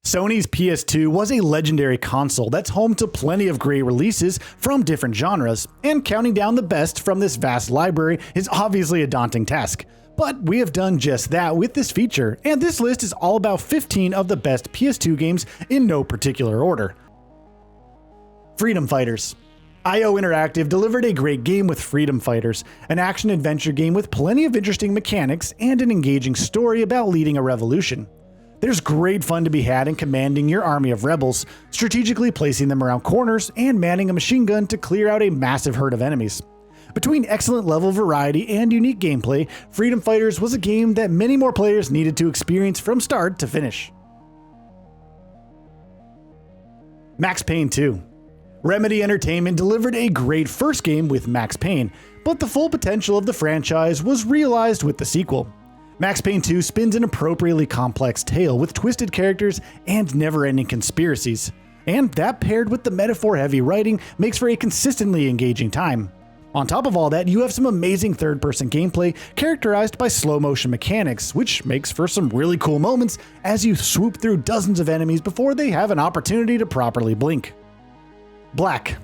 Sony's PS2 was a legendary console that's home to plenty of great releases from different genres, and counting down the best from this vast library is obviously a daunting task. But we have done just that with this feature, and this list is all about 15 of the best PS2 games in no particular order. Freedom Fighters. IO Interactive delivered a great game with Freedom Fighters, an action-adventure game with plenty of interesting mechanics and an engaging story about leading a revolution. There's great fun to be had in commanding your army of rebels, strategically placing them around corners, and manning a machine gun to clear out a massive herd of enemies. Between excellent level variety and unique gameplay, Freedom Fighters was a game that many more players needed to experience from start to finish. Max Payne 2. Remedy Entertainment delivered a great first game with Max Payne, but the full potential of the franchise was realized with the sequel. Max Payne 2 spins an appropriately complex tale with twisted characters and never-ending conspiracies, and that paired with the metaphor-heavy writing makes for a consistently engaging time. On top of all that, you have some amazing third-person gameplay characterized by slow-motion mechanics, which makes for some really cool moments as you swoop through dozens of enemies before they have an opportunity to properly blink. Black.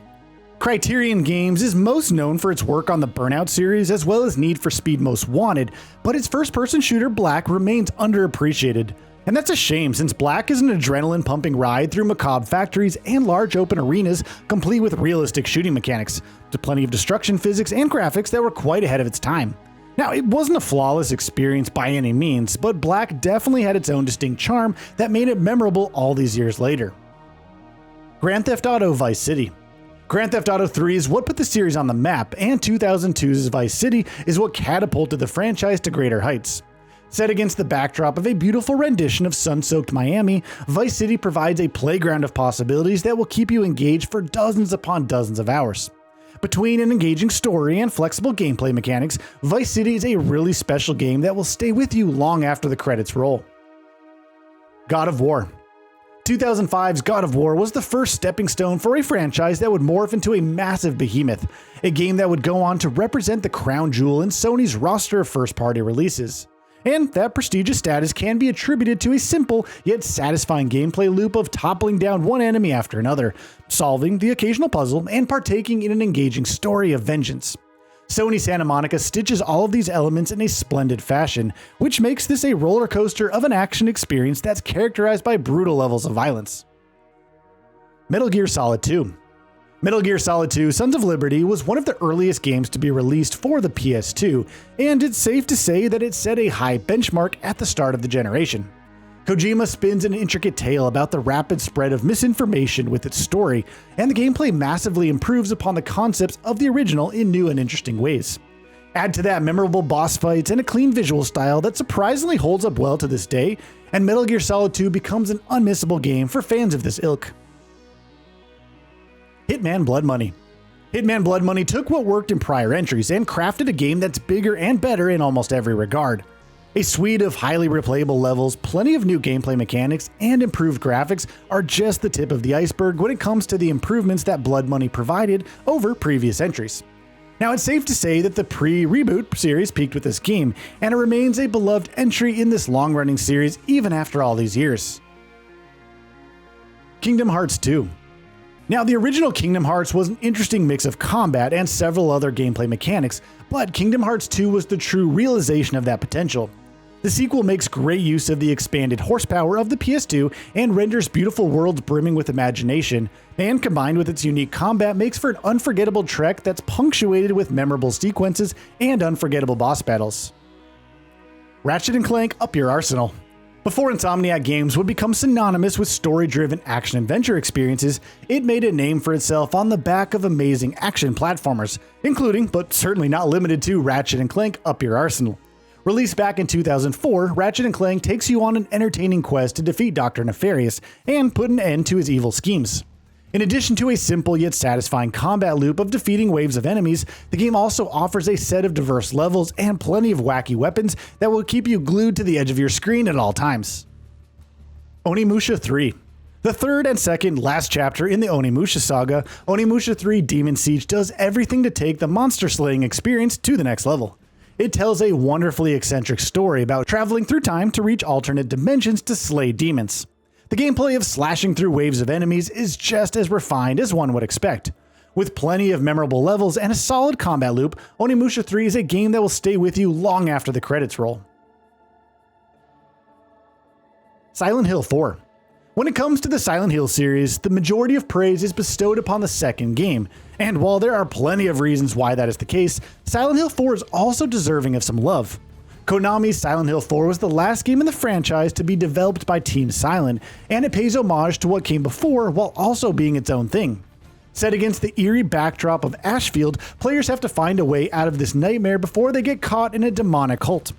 Criterion Games is most known for its work on the Burnout series as well as Need for Speed Most Wanted, but its first-person shooter Black remains underappreciated. And that's a shame, since Black is an adrenaline-pumping ride through macabre factories and large open arenas complete with realistic shooting mechanics, to plenty of destruction physics and graphics that were quite ahead of its time. Now, it wasn't a flawless experience by any means, but Black definitely had its own distinct charm that made it memorable all these years later. Grand Theft Auto Vice City. Grand Theft Auto 3 is what put the series on the map, and 2002's Vice City is what catapulted the franchise to greater heights. Set against the backdrop of a beautiful rendition of sun-soaked Miami, Vice City provides a playground of possibilities that will keep you engaged for dozens upon dozens of hours. Between an engaging story and flexible gameplay mechanics, Vice City is a really special game that will stay with you long after the credits roll. God of War. 2005's God of War was the first stepping stone for a franchise that would morph into a massive behemoth, a game that would go on to represent the crown jewel in Sony's roster of first-party releases. And that prestigious status can be attributed to a simple yet satisfying gameplay loop of toppling down one enemy after another, solving the occasional puzzle, and partaking in an engaging story of vengeance. Sony Santa Monica stitches all of these elements in a splendid fashion, which makes this a roller coaster of an action experience that's characterized by brutal levels of violence. Metal Gear Solid 2. Metal Gear Solid 2 Sons of Liberty was one of the earliest games to be released for the PS2, and it's safe to say that it set a high benchmark at the start of the generation. Kojima spins an intricate tale about the rapid spread of misinformation with its story, and the gameplay massively improves upon the concepts of the original in new and interesting ways. Add to that memorable boss fights and a clean visual style that surprisingly holds up well to this day, and Metal Gear Solid 2 becomes an unmissable game for fans of this ilk. Hitman Blood Money. Hitman Blood Money took what worked in prior entries and crafted a game that's bigger and better in almost every regard. A suite of highly replayable levels, plenty of new gameplay mechanics, and improved graphics are just the tip of the iceberg when it comes to the improvements that Blood Money provided over previous entries. Now, it's safe to say that the pre-reboot series peaked with this game, and it remains a beloved entry in this long-running series even after all these years. Kingdom Hearts 2. Now, the original Kingdom Hearts was an interesting mix of combat and several other gameplay mechanics, but Kingdom Hearts 2 was the true realization of that potential. The sequel makes great use of the expanded horsepower of the PS2 and renders beautiful worlds brimming with imagination, and combined with its unique combat makes for an unforgettable trek that's punctuated with memorable sequences and unforgettable boss battles. Ratchet & Clank Up Your Arsenal. Before Insomniac Games would become synonymous with story-driven action-adventure experiences, it made a name for itself on the back of amazing action platformers, including, but certainly not limited to, Ratchet & Clank Up Your Arsenal. Released back in 2004, Ratchet & Clank takes you on an entertaining quest to defeat Dr. Nefarious and put an end to his evil schemes. In addition to a simple yet satisfying combat loop of defeating waves of enemies, the game also offers a set of diverse levels and plenty of wacky weapons that will keep you glued to the edge of your screen at all times. Onimusha 3. The third and second last chapter in the Onimusha saga, Onimusha 3 Demon Siege does everything to take the monster slaying experience to the next level. It tells a wonderfully eccentric story about traveling through time to reach alternate dimensions to slay demons. The gameplay of slashing through waves of enemies is just as refined as one would expect. With plenty of memorable levels and a solid combat loop, Onimusha 3 is a game that will stay with you long after the credits roll. Silent Hill 4. When it comes to the Silent Hill series, the majority of praise is bestowed upon the second game, and while there are plenty of reasons why that is the case, Silent Hill 4 is also deserving of some love. Konami's Silent Hill 4 was the last game in the franchise to be developed by Team Silent, and it pays homage to what came before while also being its own thing. Set against the eerie backdrop of Ashfield, players have to find a way out of this nightmare before they get caught in a demonic cult.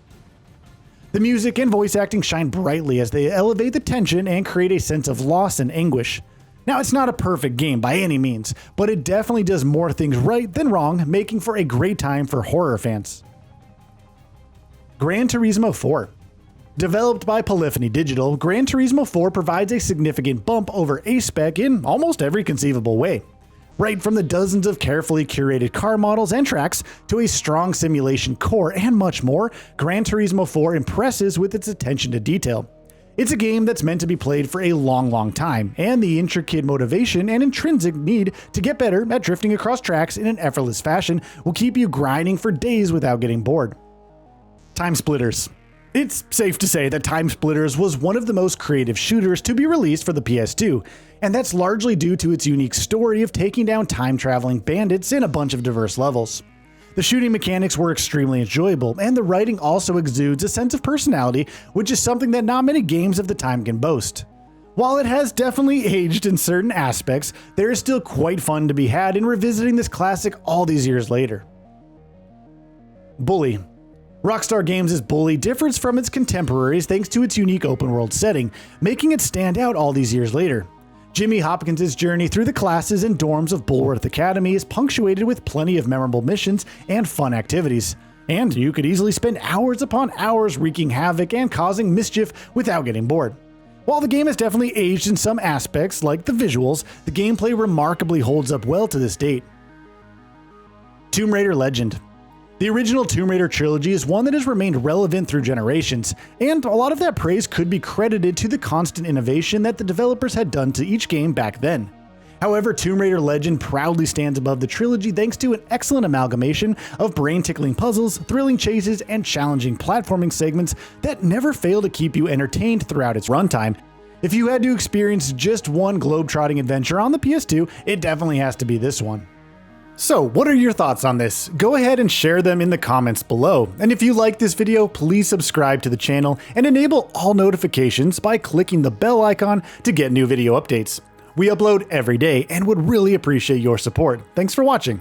The music and voice acting shine brightly as they elevate the tension and create a sense of loss and anguish. Now, it's not a perfect game by any means, but it definitely does more things right than wrong, making for a great time for horror fans. Gran Turismo 4. Developed by Polyphony Digital, Gran Turismo 4 provides a significant bump over A-Spec in almost every conceivable way. Right from the dozens of carefully curated car models and tracks to a strong simulation core and much more, Gran Turismo 4 impresses with its attention to detail. It's a game that's meant to be played for a long time, and the intricate motivation and intrinsic need to get better at drifting across tracks in an effortless fashion will keep you grinding for days without getting bored. Time Splitters. It's safe to say that Time Splitters was one of the most creative shooters to be released for the PS2, and that's largely due to its unique story of taking down time-traveling bandits in a bunch of diverse levels. The shooting mechanics were extremely enjoyable, and the writing also exudes a sense of personality, which is something that not many games of the time can boast. While it has definitely aged in certain aspects, there is still quite fun to be had in revisiting this classic all these years later. Bully. Rockstar Games' Bully differs from its contemporaries thanks to its unique open-world setting, making it stand out all these years later. Jimmy Hopkins' journey through the classes and dorms of Bulworth Academy is punctuated with plenty of memorable missions and fun activities, and you could easily spend hours upon hours wreaking havoc and causing mischief without getting bored. While the game has definitely aged in some aspects, like the visuals, the gameplay remarkably holds up well to this date. Tomb Raider Legend. The original Tomb Raider trilogy is one that has remained relevant through generations, and a lot of that praise could be credited to the constant innovation that the developers had done to each game back then. However, Tomb Raider Legend proudly stands above the trilogy thanks to an excellent amalgamation of brain-tickling puzzles, thrilling chases, and challenging platforming segments that never fail to keep you entertained throughout its runtime. If you had to experience just one globe-trotting adventure on the PS2, it definitely has to be this one. So, what are your thoughts on this? Go ahead and share them in the comments below. And if you like this video, please subscribe to the channel and enable all notifications by clicking the bell icon to get new video updates. We upload every day and would really appreciate your support. Thanks for watching.